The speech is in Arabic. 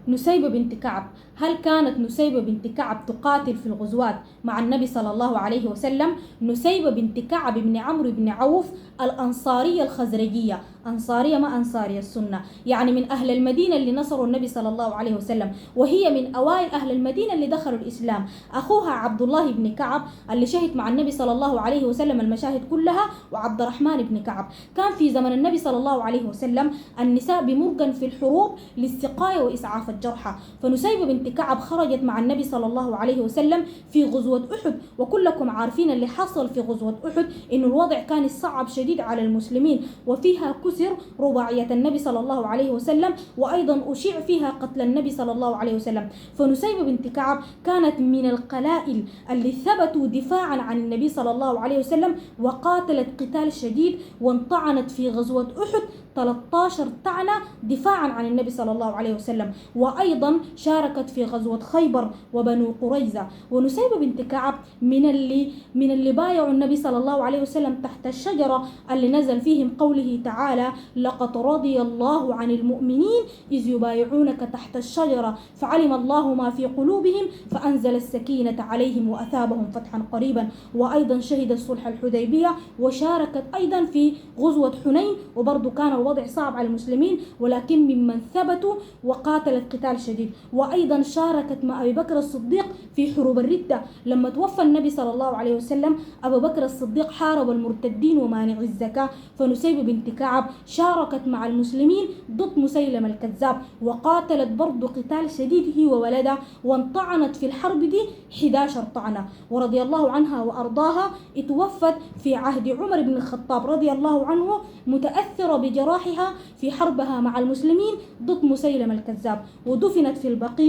نسيبة بنت كعب. هل كانت نسيبة بنت كعب تقاتل في الغزوات مع النبي صلى الله عليه وسلم؟ نسيبة بنت كعب بن عمرو بن عوف الأنصارية الخزرجية، أنصارية ما أنصارية السنة، يعني من أهل المدينة اللي نصروا النبي صلى الله عليه وسلم، وهي من أوائل أهل المدينة اللي دخلوا الإسلام. أخوها عبد الله بن كعب اللي شهد مع النبي صلى الله عليه وسلم المشاهد كلها، وعبد الرحمن بن كعب. كان في زمن النبي صلى الله عليه وسلم النساء بمرقن في الحروب للسقاية وإسعاف الجرحى، فنسيبة بنت كعب خرجت مع النبي صلى الله عليه وسلم في غزوة أحد. وكلكم عارفين اللي حصل في غزوة أحد، إنه الوضع كان صعب شديد على المسلمين، وفيها كسر رباعية النبي صلى الله عليه وسلم، وأيضا أشيع فيها قتل النبي صلى الله عليه وسلم. فنسيبة بنت كعب كانت من القلائل اللي ثبتوا دفاعا عن النبي صلى الله عليه وسلم، وقاتلت قتال شديد، وانطعنت في غزوة أحد 13 طعنة دفاعا عن النبي صلى الله عليه وسلم. وأيضا شاركت في غزوة خيبر وبنو قريظة. ونسيبة بنت كعب من اللي بايعوا النبي صلى الله عليه وسلم تحت الشجرة اللي نزل فيهم قوله تعالى: لقد رضي الله عن المؤمنين إذ يبايعونك تحت الشجرة فعلم الله ما في قلوبهم فأنزل السكينة عليهم وأثابهم فتحا قريبا. وأيضا شهدت صلح الحديبية، وشاركت أيضا في غزوة حنين، وبرضو كان الوضع صعب على المسلمين، ولكن ممن ثبتوا وقاتلت قتال شديد. وأيضا شاركت مع أبي بكر الصديق في حروب الردة. لما توفى النبي صلى الله عليه وسلم، أبو بكر الصديق حارب المرتدين ومانع الزكاة، فنسيبة بنت كعب شاركت مع المسلمين ضد مسيلمة الكذاب، وقاتلت برضو قتال شديد هي وولدها، وانطعنت في الحرب دي 11 طعنة، ورضي الله عنها وأرضاها. اتوفت في عهد عمر بن الخطاب رضي الله عنه، متأثرة بجراحها في حربها مع المسلمين ضد مسيلمة الكذاب، ودفنت في البقيع